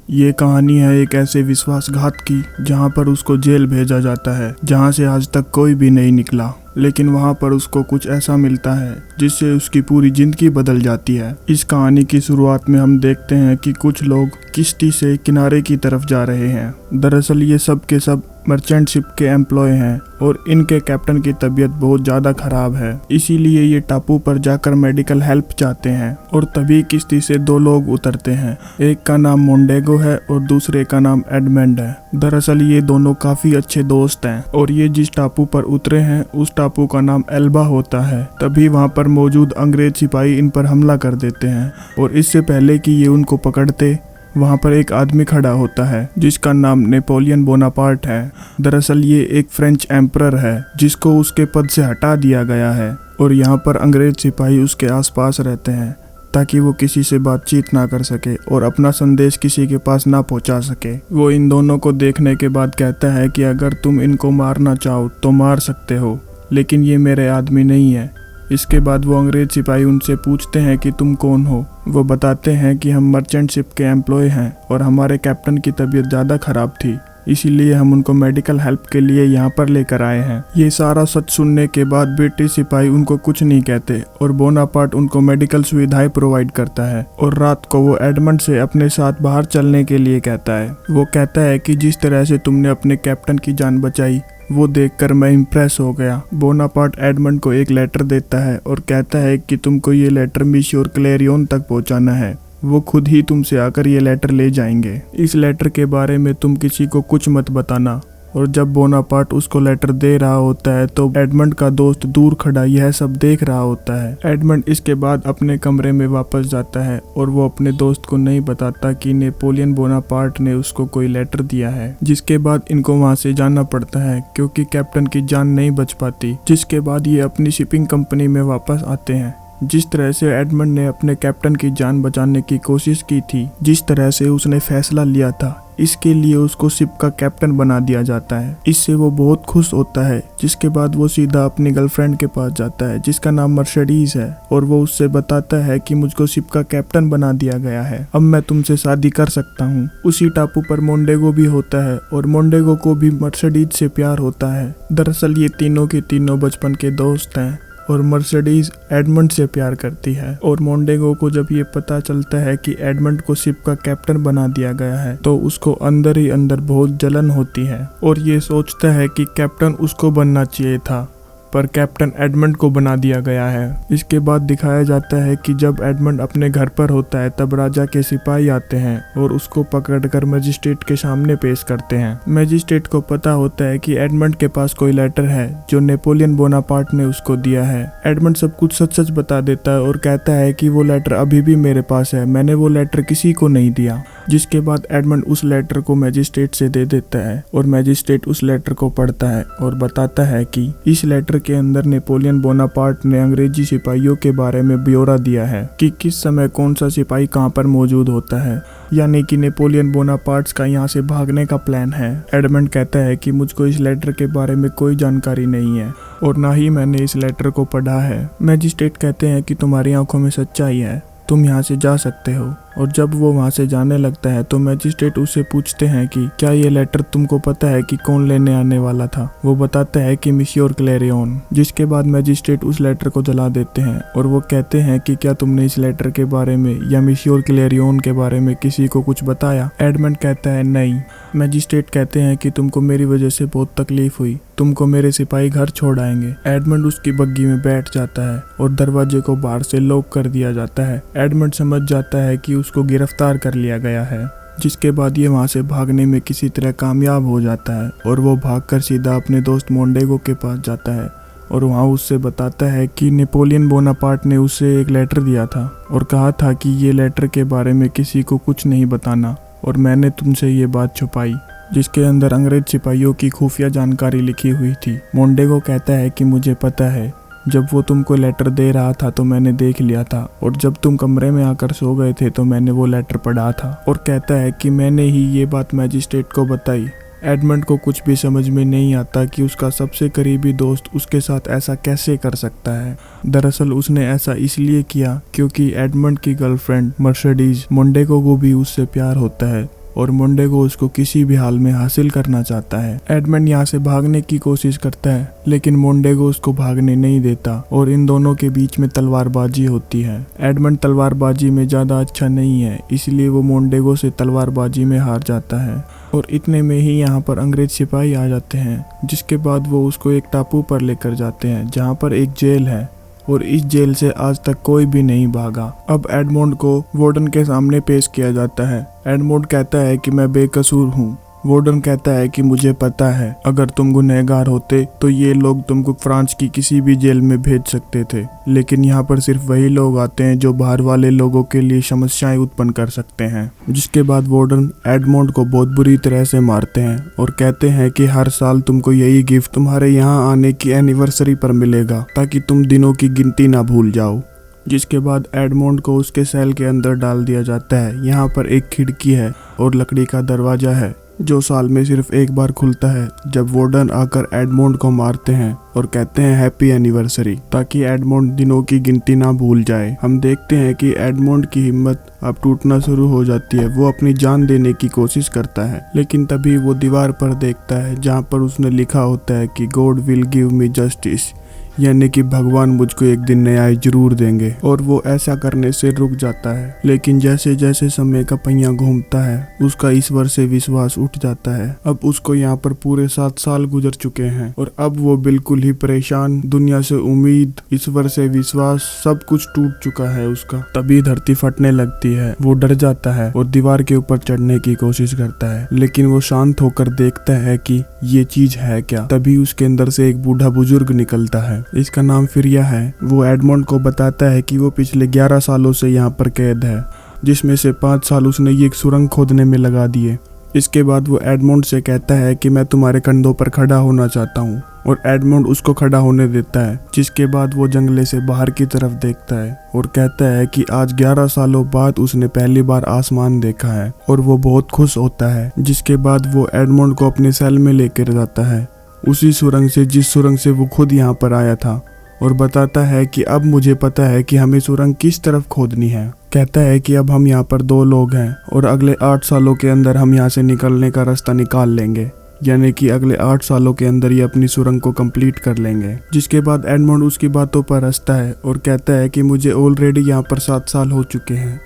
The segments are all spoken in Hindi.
ये कहानी है एक ऐसे विश्वासघात की जहाँ पर उसको जेल भेजा जाता है, जहाँ से आज तक कोई भी नहीं निकला। लेकिन वहाँ पर उसको कुछ ऐसा मिलता है जिससे उसकी पूरी जिंदगी बदल जाती है। इस कहानी की शुरुआत में हम देखते हैं कि कुछ लोग किश्ती से किनारे की तरफ जा रहे हैं। दरअसल ये सब के सब मर्चेंट शिप के एम्प्लॉय हैं और इनके कैप्टन की तबीयत बहुत ज़्यादा ख़राब है, इसीलिए ये टापू पर जाकर मेडिकल हेल्प चाहते हैं। और तभी किश्ती से दो लोग उतरते हैं, एक का नाम मोंडेगो है और दूसरे का नाम एडमंड है। दरअसल ये दोनों काफ़ी अच्छे दोस्त हैं और ये जिस टापू पर उतरे हैं उस टापू का नाम एल्बा होता है। तभी वहाँ पर मौजूद अंग्रेज सिपाही इन पर हमला कर देते हैं और इससे पहले कि ये उनको पकड़ते, वहाँ पर एक आदमी खड़ा होता है जिसका नाम नेपोलियन बोनापार्ट है। दरअसल ये एक फ्रेंच एम्परर है जिसको उसके पद से हटा दिया गया है और यहाँ पर अंग्रेज सिपाही उसके आसपास रहते हैं ताकि वो किसी से बातचीत ना कर सके और अपना संदेश किसी के पास ना पहुँचा सके। वो इन दोनों को देखने के बाद कहता है कि अगर तुम इनको मारना चाहो तो मार सकते हो, लेकिन ये मेरे आदमी नहीं है। इसके बाद वो अंग्रेज सिपाही उनसे पूछते हैं कि तुम कौन हो। वो बताते हैं कि हम मर्चेंट शिप के एम्प्लॉय हैं और हमारे कैप्टन की तबीयत ज़्यादा ख़राब थी, इसीलिए हम उनको मेडिकल हेल्प के लिए यहाँ पर लेकर आए हैं। ये सारा सच सुनने के बाद ब्रिटिश सिपाही उनको कुछ नहीं कहते और बोनापार्ट उनको मेडिकल सुविधाएं प्रोवाइड करता है और रात को वो एडमंड से अपने साथ बाहर चलने के लिए कहता है। वो कहता है कि जिस तरह से तुमने अपने कैप्टन की जान बचाई वो देखकर मैं इम्प्रेस हो गया। बोनापार्ट एडमंड को एक लेटर देता है और कहता है कि तुमको ये लेटर मिश्योर क्लेरियन तक पहुंचाना है, वो खुद ही तुमसे आकर ये लेटर ले जाएंगे। इस लेटर के बारे में तुम किसी को कुछ मत बताना। और जब बोनापार्ट उसको लेटर दे रहा होता है तो एडमंड का दोस्त दूर खड़ा यह सब देख रहा होता है। एडमंड इसके बाद अपने कमरे में वापस जाता है और वो अपने दोस्त को नहीं बताता कि नेपोलियन बोनापार्ट ने उसको कोई लेटर दिया है। जिसके बाद इनको वहाँ से जाना पड़ता है क्योंकि कैप्टन की जान नहीं बच पाती। जिसके बाद ये अपनी शिपिंग कंपनी में वापस आते हैं। जिस तरह से एडमंड ने अपने कैप्टन की जान बचाने की कोशिश की थी, जिस तरह से उसने फैसला लिया था, इसके लिए उसको शिप का कैप्टन बना दिया जाता है। इससे वो बहुत खुश होता है। जिसके बाद वो सीधा अपनी गर्लफ्रेंड के पास जाता है जिसका नाम मर्सिडीज है और वो उससे बताता है कि मुझको शिप का कैप्टन बना दिया गया है, अब मैं तुमसे शादी कर सकता हूँ। उसी टापू पर मोंडेगो भी होता है और मोंडेगो को भी मर्सिडीज से प्यार होता है। दरअसल ये तीनों के तीनों बचपन के दोस्त हैं और मर्सिडीज एडमंड से प्यार करती है। और मोंडेगो को जब ये पता चलता है कि एडमंड को शिप का कैप्टन बना दिया गया है तो उसको अंदर ही अंदर बहुत जलन होती है और ये सोचता है कि कैप्टन उसको बनना चाहिए था, पर कैप्टन एडमंड को बना दिया गया है। इसके बाद दिखाया जाता है कि जब एडमंड अपने घर पर होता है तब राजा के सिपाही आते हैं और उसको पकड़कर मजिस्ट्रेट के सामने पेश करते हैं। मजिस्ट्रेट को पता होता है कि एडमंड के पास कोई लेटर है जो नेपोलियन बोनापार्ट ने उसको दिया है। एडमंड सब कुछ सच सच बता देता है और कहता है कि वो लेटर अभी भी मेरे पास है, मैंने वो लेटर किसी को नहीं दिया। जिसके बाद एडमंड उस लेटर को मैजिस्ट्रेट से दे देता है और मैजिस्ट्रेट उस लेटर को पढ़ता है और बताता है कि इस लेटर के अंदर नेपोलियन बोनापार्ट ने अंग्रेजी सिपाहियों के बारे में ब्यौरा दिया है कि किस समय कौन सा सिपाही कहां पर मौजूद होता है, यानी कि नेपोलियन बोनापार्ट का यहां से भागने का प्लान है। एडमंड कहता है कि मुझको इस लेटर के बारे में कोई जानकारी नहीं है और ना ही मैंने इस लेटर को पढ़ा है। मैजिस्ट्रेट कहते हैं कि तुम्हारी आंखों में सच्चाई है, तुम यहाँ से जा सकते हो। और जब वो वहाँ से जाने लगता है तो मैजिस्ट्रेट उससे पूछते हैं कि क्या ये लेटर तुमको पता है कि कौन लेने आने वाला था। वो बताता है कि मिश्योर क्लेरियन। जिसके बाद मैजिस्ट्रेट उस लेटर को जला देते हैं और वो कहते हैं कि क्या तुमने इस लेटर के बारे में या मिश्योर क्लेरियन के बारे में किसी को कुछ बताया। एडमंड कहता है नहीं। मैजिस्ट्रेट कहते हैं कि तुमको मेरी वजह से बहुत तकलीफ हुई, तुमको मेरे सिपाही घर छोड़ आएंगे। एडमंड उसकी बग्गी में बैठ जाता है और दरवाजे को बाहर से लॉक कर दिया जाता है। एडमंड समझ जाता है कि उसको गिरफ्तार कर लिया गया है। जिसके बाद ये वहाँ से भागने में किसी तरह कामयाब हो जाता है और वो भागकर सीधा अपने दोस्त मोंडेगो के पास जाता है और वहाँ उससे बताता है कि नेपोलियन बोनापार्ट ने उसे एक लेटर दिया था और कहा था कि ये लेटर के बारे में किसी को कुछ नहीं बताना और मैंने तुमसे ये बात छुपाई, जिसके अंदर अंग्रेज सिपाहियों की खुफिया जानकारी लिखी हुई थी। मोंडेगो कहता है कि मुझे पता है, जब वो तुमको लेटर दे रहा था तो मैंने देख लिया था और जब तुम कमरे में आकर सो गए थे तो मैंने वो लेटर पढ़ा था। और कहता है कि मैंने ही ये बात मैजिस्ट्रेट को बताई। एडमंड को कुछ भी समझ में नहीं आता कि उसका सबसे करीबी दोस्त उसके साथ ऐसा कैसे कर सकता है। दरअसल उसने ऐसा इसलिए किया क्योंकि एडमंड की गर्लफ्रेंड मर्सिडीज मोंडेगो को भी उससे प्यार होता है और मोंडेगो उसको किसी भी हाल में हासिल करना चाहता है। एडमंड यहाँ से भागने की कोशिश करता है, लेकिन मोंडेगो उसको भागने नहीं देता और इन दोनों के बीच में तलवारबाजी होती है। एडमंड तलवारबाजी में ज्यादा अच्छा नहीं है, इसलिए वो मोंडेगो से तलवारबाजी में हार जाता है और इतने में ही यहाँ पर अंग्रेज सिपाही आ जाते हैं, जिसके बाद वो उसको एक टापू पर लेकर जाते हैं जहाँ पर एक जेल है और इस जेल से आज तक कोई भी नहीं भागा। अब एडमंड को वार्डन के सामने पेश किया जाता है। एडमंड कहता है कि मैं बेकसूर हूँ। वार्डन कहता है कि मुझे पता है, अगर तुम गुनहगार होते तो ये लोग तुमको फ्रांस की किसी भी जेल में भेज सकते थे, लेकिन यहाँ पर सिर्फ वही लोग आते हैं जो बाहर वाले लोगों के लिए समस्याएं उत्पन्न कर सकते हैं। जिसके बाद वार्डन एडमंड को बहुत बुरी तरह से मारते हैं और कहते हैं कि हर साल तुमको यही गिफ्ट तुम्हारे यहाँ आने की एनिवर्सरी पर मिलेगा, ताकि तुम दिनों की गिनती ना भूल जाओ। जिसके बाद एडमंड को उसके सेल के अंदर डाल दिया जाता है। यहाँ पर एक खिड़की है और लकड़ी का दरवाजा है जो साल में सिर्फ एक बार खुलता है, जब वार्डन आकर एडमंड को मारते हैं और कहते हैं हैप्पी एनिवर्सरी, ताकि एडमंड दिनों की गिनती ना भूल जाए। हम देखते हैं कि एडमंड की हिम्मत अब टूटना शुरू हो जाती है। वो अपनी जान देने की कोशिश करता है, लेकिन तभी वो दीवार पर देखता है जहाँ पर उसने लिखा होता है कि God will give me justice, यानी कि भगवान मुझको एक दिन न्याय जरूर देंगे, और वो ऐसा करने से रुक जाता है। लेकिन जैसे जैसे समय का पहिया घूमता है, उसका ईश्वर से विश्वास उठ जाता है। अब उसको यहाँ पर पूरे 7 साल गुजर चुके हैं और अब वो बिल्कुल ही परेशान, दुनिया से उम्मीद, ईश्वर से विश्वास, सब कुछ टूट चुका है उसका। तभी धरती फटने लगती है। वो डर जाता है और दीवार के ऊपर चढ़ने की कोशिश करता है, लेकिन वो शांत होकर देखता है कि ये चीज है क्या। तभी उसके अंदर से एक बूढ़ा बुजुर्ग निकलता है, इसका नाम फिरिया है। वो एडमंड को बताता है कि वो पिछले 11 सालों से यहाँ पर कैद है, जिसमें से 5 साल उसने ये एक सुरंग खोदने में लगा दिए। इसके बाद वो एडमंड से कहता है कि मैं तुम्हारे कंधों पर खड़ा होना चाहता हूँ, और एडमंड उसको खड़ा होने देता है। जिसके बाद वो जंगले से बाहर की तरफ देखता है और कहता है कि आज 11 सालों बाद उसने पहली बार आसमान देखा है, और वो बहुत खुश होता है। जिसके बाद वो एडमंड को अपने सेल में लेकर जाता है, उसी सुरंग से जिस सुरंग से वो खुद यहाँ पर आया था, और बताता है कि अब मुझे पता है कि हमें सुरंग किस तरफ खोदनी है। कहता है कि अब हम यहाँ पर 2 लोग हैं और अगले 8 सालों के अंदर हम यहाँ से निकलने का रास्ता निकाल लेंगे, यानी कि अगले 8 सालों के अंदर ये अपनी सुरंग को कंप्लीट कर लेंगे। जिसके बाद एडमंड उसकी बातों पर हंसता है और कहता है कि मुझे ऑलरेडी यहाँ पर 7 साल हो चुके हैं।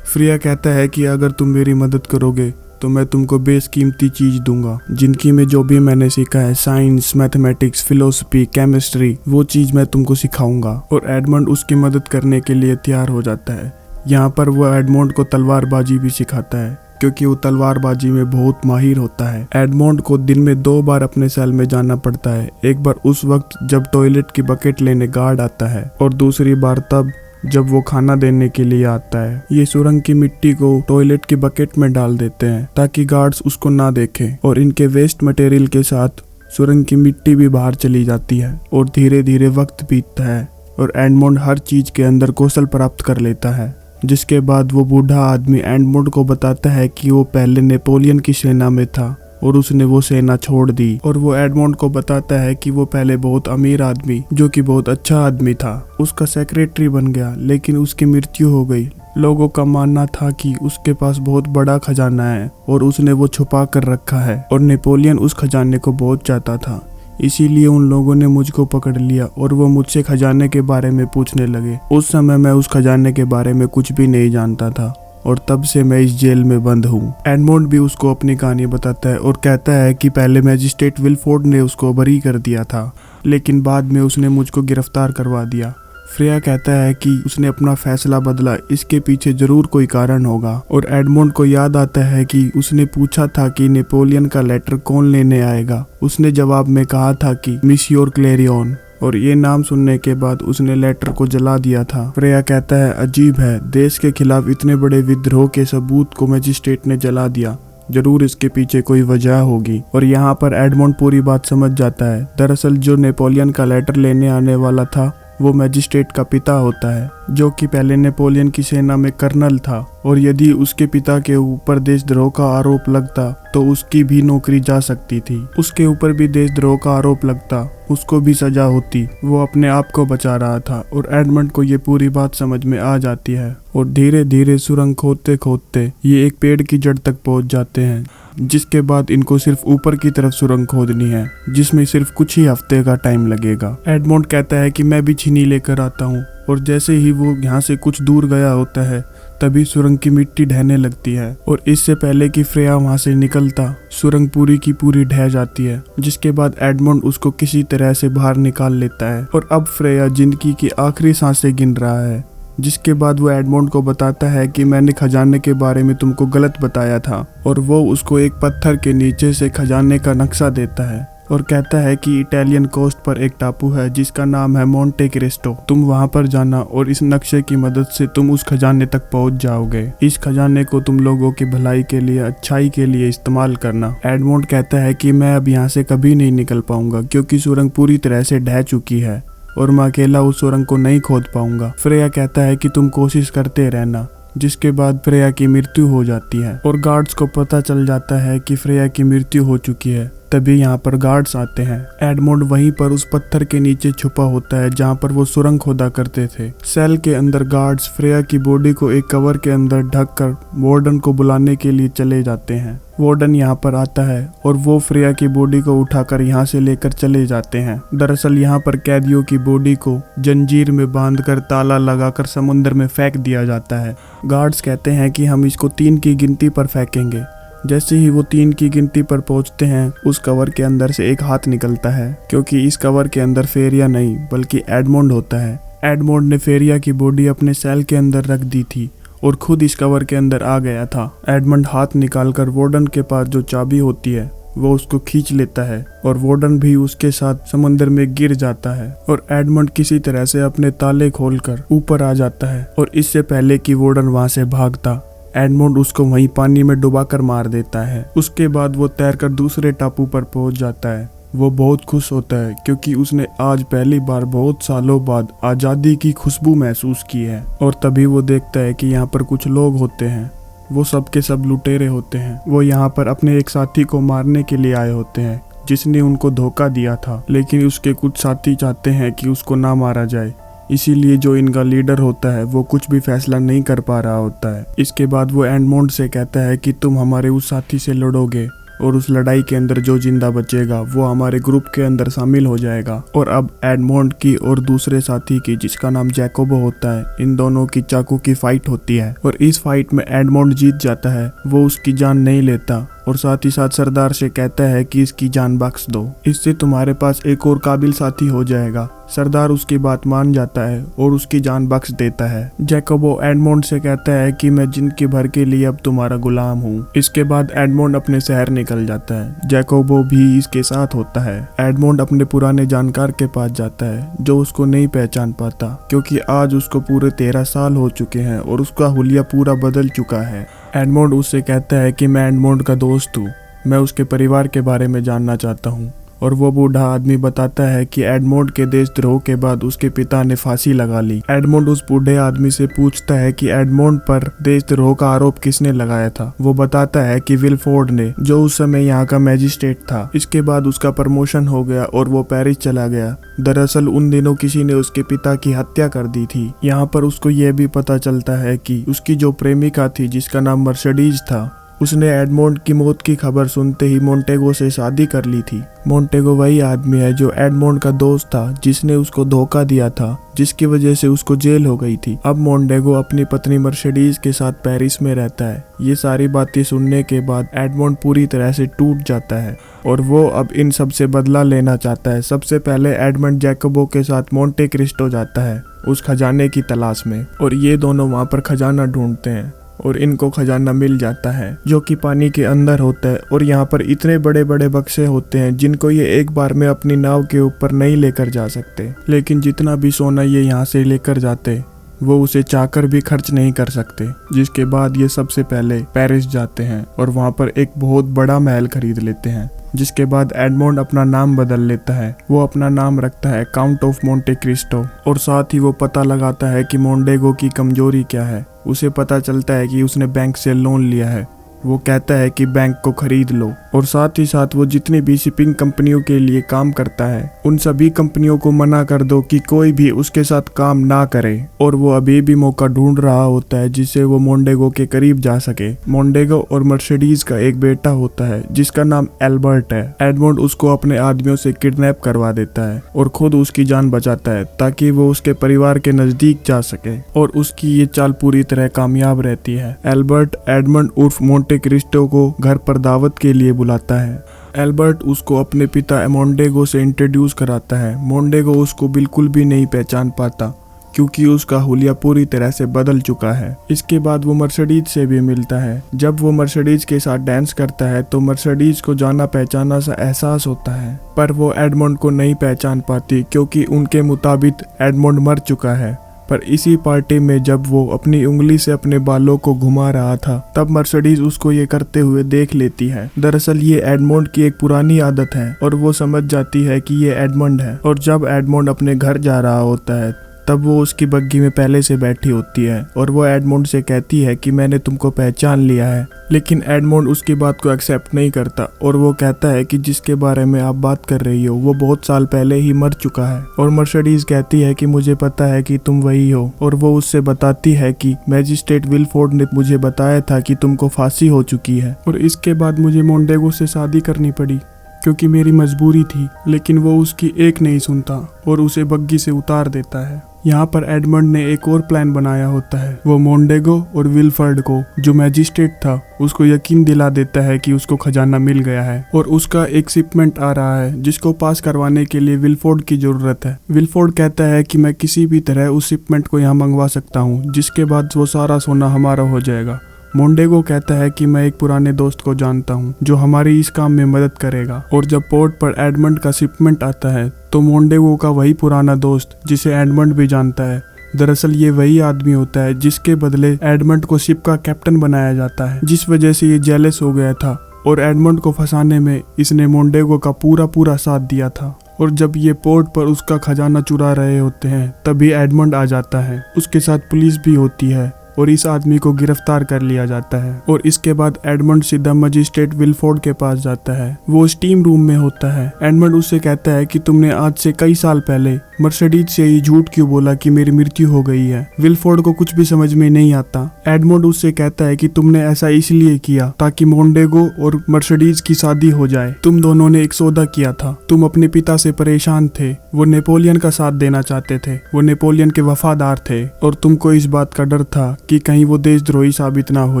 फ्रिया कहता है कि अगर तुम मेरी मदद करोगे तो मैं तुमको बेशकीमती चीज दूंगा, जिंदगी में जो भी मैंने सीखा है, साइंस, मैथमेटिक्स, फिलोसफी, केमिस्ट्री, वो चीज मैं तुमको सिखाऊंगा। और एडमंड उसकी मदद करने के लिए तैयार हो जाता है। यहाँ पर वो एडमंड को तलवारबाजी भी सिखाता है, क्योंकि वो तलवारबाजी में बहुत माहिर होता है। एडमंड को दिन में 2 बार अपने सेल में जाना पड़ता है, एक बार उस वक्त जब टॉयलेट की बकेट लेने गार्ड आता है, और दूसरी बार तब जब वो खाना देने के लिए आता है। ये सुरंग की मिट्टी को टॉयलेट की बकेट में डाल देते हैं ताकि गार्ड्स उसको ना देखें, और इनके वेस्ट मटेरियल के साथ सुरंग की मिट्टी भी बाहर चली जाती है। और धीरे धीरे वक्त बीतता है और एडमंड हर चीज के अंदर कौशल प्राप्त कर लेता है। जिसके बाद वो बूढ़ा आदमी एडमंड को बताता है कि वो पहले नेपोलियन की सेना में था और उसने वो सेना छोड़ दी। और वो एडमंड को बताता है कि वो पहले बहुत अमीर आदमी, जो कि बहुत अच्छा आदमी था, उसका सेक्रेटरी बन गया, लेकिन उसकी मृत्यु हो गई। लोगों का मानना था कि उसके पास बहुत बड़ा खजाना है और उसने वो छुपा कर रखा है, और नेपोलियन उस खजाने को बहुत चाहता था। इसीलिए उन लोगों ने मुझको पकड़ लिया और वो मुझसे खजाने के बारे में पूछने लगे। उस समय मैं उस खजाने के बारे में कुछ भी नहीं जानता था और तब से मैं इस जेल में बंद हूँ। एडमंड भी उसको अपनी कहानी बताता है और कहता है कि पहले मैजिस्ट्रेट विलफोर्ड ने उसको बरी कर दिया था, लेकिन बाद में उसने मुझको गिरफ्तार करवा दिया। फ्रेया कहता है कि उसने अपना फैसला बदला, इसके पीछे जरूर कोई कारण होगा। और एडमंड को याद आता है कि उसने पूछा था कि नेपोलियन का लेटर कौन लेने आएगा। उसने जवाब में कहा था कि मिसियोर क्लेरियन, और ये नाम सुनने के बाद उसने लेटर को जला दिया था। फ्रेया कहता है अजीब है, देश के खिलाफ इतने बड़े विद्रोह के सबूत को मैजिस्ट्रेट ने जला दिया, जरूर इसके पीछे कोई वजह होगी। और यहाँ पर एडमंड पूरी बात समझ जाता है। दरअसल जो नेपोलियन का लेटर लेने आने वाला था वो मैजिस्ट्रेट का पिता होता है, जो कि पहले नेपोलियन की सेना में कर्नल था, और यदि उसके पिता के ऊपर देशद्रोह का आरोप लगता तो उसकी भी नौकरी जा सकती थी। उसके ऊपर भी देशद्रोह का आरोप लगता, उसको भी सजा होती। वो अपने आप को बचा रहा था और एडमंड को ये पूरी बात समझ में आ जाती है और धीरे धीरे सुरंग खोदते खोदते ये एक पेड़ की जड़ तक पहुंच जाते हैं, जिसके बाद इनको सिर्फ ऊपर की तरफ सुरंग खोदनी है, जिसमें सिर्फ कुछ ही हफ्ते का टाइम लगेगा। एडमंड कहता है कि मैं भी छीनी लेकर आता हूँ, और जैसे ही वो यहाँ से कुछ दूर गया होता है तभी सुरंग की मिट्टी ढहने लगती है, और इससे पहले कि फ्रेया वहाँ से निकलता सुरंग पूरी की पूरी ढह जाती है, जिसके बाद एडमंड उसको किसी तरह से बाहर निकाल लेता है। और अब फ्रेया जिंदगी की आखिरी सांसें गिन रहा है, जिसके बाद वो एडमंड को बताता है कि मैंने खजाने के बारे में तुमको गलत बताया था, और वो उसको एक पत्थर के नीचे से खजाने का नक्शा देता है और कहता है कि इटालियन कोस्ट पर एक टापू है जिसका नाम है मोंटे क्रिस्टो। तुम वहां पर जाना और इस नक्शे की मदद से तुम उस खजाने तक पहुंच जाओगे। इस खजाने को तुम लोगों की भलाई के लिए, अच्छाई के लिए इस्तेमाल करना। एडमंड कहता है कि मैं अब यहाँ से कभी नहीं निकल पाऊंगा क्योंकि सुरंग पूरी तरह से ढह चुकी है और मैं अकेला उस सुरंग को नहीं खोद पाऊंगा। फ्रेया कहता है कि तुम कोशिश करते रहना, जिसके बाद फ्रेया की मृत्यु हो जाती है और गार्ड्स को पता चल जाता है कि फ्रेया की मृत्यु हो चुकी है। तभी यहाँ पर गार्ड्स आते हैं। एडमंड वहीं पर उस पत्थर के नीचे छुपा होता है जहाँ पर वो सुरंग खोदा करते थे। सेल के अंदर गार्ड्स फ्रेया की बॉडी को एक कवर के अंदर ढककर वार्डन को बुलाने के लिए चले जाते हैं। वार्डन यहाँ पर आता है और वो फ्रेया की बॉडी को उठाकर यहाँ से लेकर चले जाते हैं। दरअसल यहाँ पर कैदियों की बॉडी को जंजीर में बांधकर ताला लगाकर समुद्र में फेंक दिया जाता है। गार्ड्स कहते हैं कि हम इसको 3 की गिनती पर फेंकेंगे। जैसे ही वो 3 की गिनती पर पहुंचते हैं उस कवर के अंदर से एक हाथ निकलता है, क्योंकि इस कवर के अंदर फेरिया नहीं बल्कि एडमंड होता है। एडमंड ने फेरिया की बॉडी अपने सेल के अंदर रख दी थी और खुद इस कवर के अंदर आ गया था। एडमंड हाथ निकालकर वार्डन के पास जो चाबी होती है वो उसको खींच लेता है और वार्डन भी उसके साथ समंदर में गिर जाता है और एडमंड किसी तरह से अपने ताले खोलकर ऊपर आ जाता है और इससे पहले कि वार्डन वहां से भागता, एडमंड उसको वहीं पानी में डुबाकर मार देता है। उसके बाद वो तैरकर दूसरे टापू पर पहुंच जाता है। वो बहुत खुश होता है क्योंकि उसने आज पहली बार बहुत सालों बाद आज़ादी की खुशबू महसूस की है। और तभी वो देखता है कि यहाँ पर कुछ लोग होते हैं, वो सब के सब लुटेरे होते हैं। वो यहाँ पर अपने एक साथी को मारने के लिए आए होते हैं जिसने उनको धोखा दिया था, लेकिन उसके कुछ साथी चाहते हैं कि उसको ना मारा जाए, इसीलिए जो इनका लीडर होता है वो कुछ भी फैसला नहीं कर पा रहा होता है। इसके बाद वो एडमंड से कहता है कि तुम हमारे उस साथी से लड़ोगे और उस लड़ाई के अंदर जो जिंदा बचेगा वो हमारे ग्रुप के अंदर शामिल हो जाएगा। और अब एडमंड की और दूसरे साथी की, जिसका नाम जैकोबो होता है, इन दोनों की चाकू की फाइट होती है और इस फाइट में एडमंड जीत जाता है। वो उसकी जान नहीं लेता और साथ ही साथ सरदार से कहता है कि इसकी जान बख्श दो, इससे तुम्हारे पास एक और काबिल साथी हो जाएगा। सरदार उसकी बात मान जाता है और उसकी जान बख्श देता है। जैकोबो एडमंड से कहता है कि मैं जिंदगी भर के लिए अब तुम्हारा गुलाम हूँ। इसके बाद एडमंड अपने शहर निकल जाता है। जैकोबो भी इसके साथ होता है। एडमंड अपने पुराने जानकार के पास जाता है जो उसको नहीं पहचान पाता क्योंकि आज उसको पूरे 13 साल हो चुके हैं और उसका हुलिया पूरा बदल चुका है। एडमंड उससे कहता है कि मैं एडमंड का दोस्त हूँ, मैं उसके परिवार के बारे में जानना चाहता हूँ। और वो बूढ़ा आदमी बताता है कि एडमंड के देशद्रोह के बाद उसके पिता ने फांसी लगा ली। एडमंड उस बूढ़े आदमी से पूछता है कि एडमंड पर देशद्रोह का आरोप किसने लगाया था। वो बताता है कि विलफोर्ड ने, जो उस समय यहाँ का मैजिस्ट्रेट था। इसके बाद उसका प्रमोशन हो गया और वो पेरिस चला गया। दरअसल उन दिनों किसी ने उसके पिता की हत्या कर दी थी। यहाँ पर उसको यह भी पता चलता है कि उसकी जो प्रेमिका थी जिसका नाम मर्सिडीज था, उसने एडमंड की मौत की खबर सुनते ही मोंटेगो से शादी कर ली थी। मोंटेगो वही आदमी है जो एडमंड का दोस्त था जिसने उसको धोखा दिया था, जिसकी वजह से उसको जेल हो गई थी। अब मोंटेगो अपनी पत्नी मर्सिडीज के साथ पेरिस में रहता है। ये सारी बातें सुनने के बाद एडमंड पूरी तरह से टूट जाता है और वो अब इन सब से बदला लेना चाहता है। सबसे पहले एडमंड जैकोबो के साथ मोंटे क्रिस्टो जाता है उस खजाने की तलाश में और ये दोनों वहाँ पर खजाना ढूंढते हैं और इनको खजाना मिल जाता है जो कि पानी के अंदर होता है। और यहाँ पर इतने बड़े बड़े बक्से होते हैं जिनको ये एक बार में अपनी नाव के ऊपर नहीं लेकर जा सकते, लेकिन जितना भी सोना ये यहाँ से लेकर जाते वो उसे चाहकर भी खर्च नहीं कर सकते। जिसके बाद ये सबसे पहले पेरिस जाते हैं और वहाँ पर एक बहुत बड़ा महल खरीद लेते हैं। जिसके बाद एडमंड अपना नाम बदल लेता है। वो अपना नाम रखता है काउंट ऑफ मोंटे क्रिस्टो और साथ ही वो पता लगाता है कि मोंडेगो की कमजोरी क्या है। उसे पता चलता है कि उसने बैंक से लोन लिया है। वो कहता है कि बैंक को खरीद लो और साथ ही साथ वो जितनी भी शिपिंग कंपनियों के लिए काम करता है उन सभी कंपनियों को मना कर दो कि कोई भी उसके साथ काम ना करे। और वो अभी भी मौका ढूंढ रहा होता है जिससे वो मोंडेगो के करीब जा सके। मोंडेगो और मर्सिडीज का एक बेटा होता है जिसका नाम एल्बर्ट है। एडमंड उसको अपने आदमियों से किडनैप करवा देता है और खुद उसकी जान बचाता है ताकि वो उसके परिवार के नजदीक जा सके और उसकी ये चाल पूरी तरह कामयाब रहती है। एल्बर्ट एडमंड उर्फ मोंटे क्रिस्टो को घर पर दावत के लिए बुलाता है। एल्बर्ट उसको अपने पिता मोंडेगो से इंट्रोड्यूस कराता है। मोंडेगो उसको बिल्कुल भी नहीं पहचान पाता क्योंकि उसका हुलिया पूरी तरह से बदल चुका है। इसके बाद वो मर्सिडीज से भी मिलता है। जब वो मर्सिडीज के साथ डांस करता है तो मर्सिडीज को जाना पहचाना सा एहसास होता है, पर वो एडमंड को नहीं पहचान पाती क्योंकि उनके मुताबिक एडमंड मर चुका है। पर इसी पार्टी में जब वो अपनी उंगली से अपने बालों को घुमा रहा था तब मर्सिडीज उसको ये करते हुए देख लेती है। दरअसल ये एडमंड की एक पुरानी आदत है और वो समझ जाती है कि ये एडमंड है। और जब एडमंड अपने घर जा रहा होता है तब वो उसकी बग्गी में पहले से बैठी होती है और वो एडमंड से कहती है कि मैंने तुमको पहचान लिया है। लेकिन एडमंड उसकी बात को एक्सेप्ट नहीं करता और वो कहता है कि जिसके बारे में आप बात कर रही हो वो बहुत साल पहले ही मर चुका है। और मर्सिडीज कहती है कि मुझे पता है कि तुम वही हो और वो उससे बताती है कि मैजिस्ट्रेट विलफोर्ड ने मुझे बताया था कि तुमको फांसी हो चुकी है और इसके बाद मुझे मोंडेगो से शादी करनी पड़ी क्योंकि मेरी मजबूरी थी। लेकिन वो उसकी एक नहीं सुनता और उसे बग्गी से उतार देता है। यहाँ पर एडमंड ने एक और प्लान बनाया होता है। वो मोंडेगो और विलफर्ड को, जो मैजिस्ट्रेट था, उसको यकीन दिला देता है कि उसको खजाना मिल गया है और उसका एक शिपमेंट आ रहा है जिसको पास करवाने के लिए विलफोर्ड की जरूरत है। विलफोर्ड कहता है कि मैं किसी भी तरह उस शिपमेंट को यहाँ मंगवा सकता हूँ जिसके बाद वो सारा सोना हमारा हो जाएगा। मोंडेगो कहता है कि मैं एक पुराने दोस्त को जानता हूँ जो हमारी इस काम में मदद करेगा। और जब पोर्ट पर एडमंड का शिपमेंट आता है तो मोंडेगो का वही पुराना दोस्त जिसे एडमंड भी जानता है, दरअसल ये वही आदमी होता है जिसके बदले एडमंड को शिप का कैप्टन बनाया जाता है, जिस वजह से ये जेलस हो गया था और एडमंड को फंसाने में इसने मोंडेगो का पूरा साथ दिया था। और जब ये पोर्ट पर उसका खजाना चुरा रहे होते हैं तभी एडमंड आ जाता है। उसके साथ पुलिस भी होती है और इस आदमी को गिरफ्तार कर लिया जाता है। और इसके बाद एडमंड सीधा मजिस्ट्रेट विलफोर्ड के पास जाता है। वो स्टीम रूम में होता है। एडमंड उससे कहता है कि तुमने आज से कई साल पहले मर्सिडीज से ये झूठ क्यों बोला कि मेरी मृत्यु हो गई है। विलफोर्ड को कुछ भी समझ में नहीं आता। एडमंड उससे कहता है कि तुमने ऐसा इसलिए किया ताकि मोंडेगो और मर्सिडीज की शादी हो जाए। तुम दोनों ने एक सौदा किया था। तुम अपने पिता से परेशान थे। वो नेपोलियन का साथ देना चाहते थे। वो नेपोलियन के वफादार थे और तुमको इस बात का डर था कि कहीं वो देशद्रोही साबित ना हो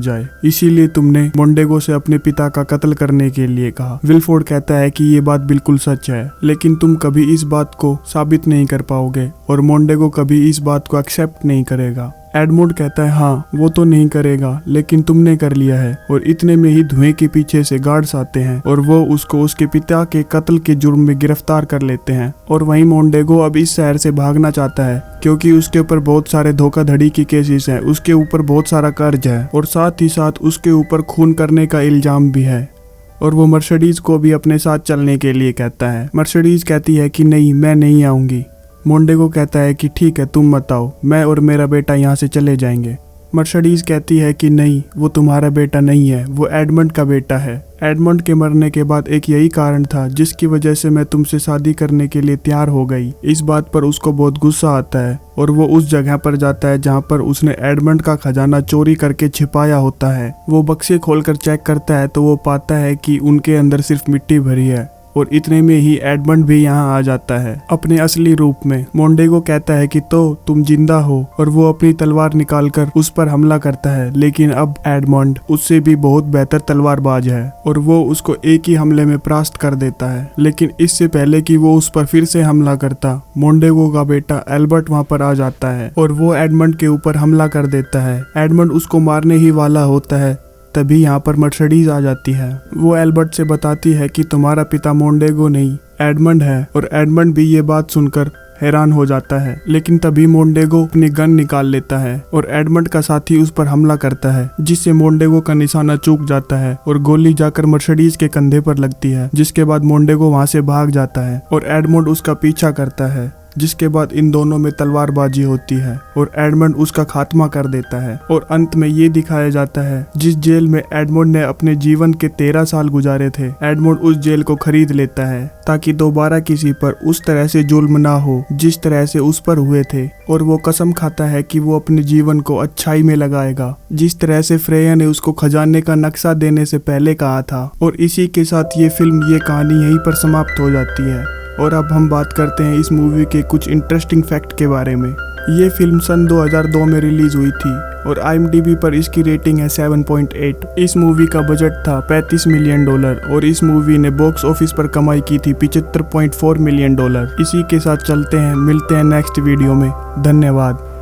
जाए, इसीलिए तुमने मोंडेगो से अपने पिता का कत्ल करने के लिए कहा। विलफोर्ड कहता है कि ये बात बिल्कुल सच है, लेकिन तुम कभी इस बात को साबित नहीं कर पाओगे और मोंडेगो कभी इस बात को एक्सेप्ट नहीं करेगा। एडमंड कहता है हाँ वो तो नहीं करेगा, लेकिन तुमने कर लिया है। और इतने में ही धुएं के पीछे से गार्ड्स आते हैं और वो उसको उसके पिता के कत्ल के जुर्म में गिरफ्तार कर लेते हैं। और वहीं मोंडेगो अब इस शहर से भागना चाहता है क्योंकि उसके ऊपर बहुत सारे धोखाधड़ी की केसेस हैं, उसके ऊपर बहुत सारा कर्ज है और साथ ही साथ उसके ऊपर खून करने का इल्जाम भी है। और वो मर्सिडीज को भी अपने साथ चलने के लिए कहता है। मर्सिडीज कहती है कि नहीं, मैं नहीं आऊंगी। मोंडेगो कहता है कि ठीक है, तुम मत आओ, मैं और मेरा बेटा यहाँ से चले जाएंगे। मर्सिडीज कहती है कि नहीं, वो तुम्हारा बेटा नहीं है, वो एडमंड का बेटा है। एडमंड के मरने के बाद एक यही कारण था जिसकी वजह से मैं तुमसे शादी करने के लिए तैयार हो गई। इस बात पर उसको बहुत गुस्सा आता है और वो उस जगह पर जाता है जहाँ पर उसने एडमंड का खजाना चोरी करके छिपाया होता है। वो बक्से खोलकर चेक करता है तो वो पाता है कि उनके अंदर सिर्फ मिट्टी भरी है। और इतने में ही एडमंड भी यहाँ आ जाता है अपने असली रूप में। मोंडेगो कहता है कि तो तुम जिंदा हो और वो अपनी तलवार निकालकर उस पर हमला करता है, लेकिन अब एडमंड उससे भी बहुत बेहतर तलवारबाज है और वो उसको एक ही हमले में परास्त कर देता है। लेकिन इससे पहले कि वो उस पर फिर से हमला करता, मोंडेगो का बेटा एल्बर्ट वहाँ पर आ जाता है और वो एडमंड के ऊपर हमला कर देता है। एडमंड उसको मारने ही वाला होता है, तभी यहाँ पर मर्सिडीज आ जाती है। वो एल्बर्ट से बताती है कि तुम्हारा पिता मोंडेगो नहीं एडमंड है और एडमंड भी ये बात सुनकर हैरान हो जाता है। लेकिन तभी मोंडेगो अपनी गन निकाल लेता है और एडमंड का साथी उस पर हमला करता है, जिससे मोंडेगो का निशाना चूक जाता है और गोली जाकर मर्सिडीज के कंधे पर लगती है। जिसके बाद मोंडेगो वहां से भाग जाता है और एडमंड उसका पीछा करता है। जिसके बाद इन दोनों में तलवारबाजी होती है और एडमंड उसका खात्मा कर देता है। और अंत में ये दिखाया जाता है जिस जेल में एडमंड ने अपने जीवन के 13 साल गुजारे थे, एडमंड उस जेल को खरीद लेता है ताकि दोबारा किसी पर उस तरह से जुल्म ना हो जिस तरह से उस पर हुए थे। और वो कसम खाता है कि वो अपने जीवन को अच्छाई में लगाएगा, जिस तरह से फ्रेया ने उसको खजाने का नक्शा देने से पहले कहा था। और इसी के साथ ये फिल्म, ये कहानी यहीं पर समाप्त हो जाती है। और अब हम बात करते हैं इस मूवी के कुछ इंटरेस्टिंग फैक्ट के बारे में। ये फिल्म सन 2002 में रिलीज हुई थी और IMDb पर इसकी रेटिंग है 7.8। इस मूवी का बजट था $35 मिलियन और इस मूवी ने बॉक्स ऑफिस पर कमाई की थी $75.4 मिलियन। इसी के साथ चलते हैं, मिलते हैं नेक्स्ट वीडियो में। धन्यवाद।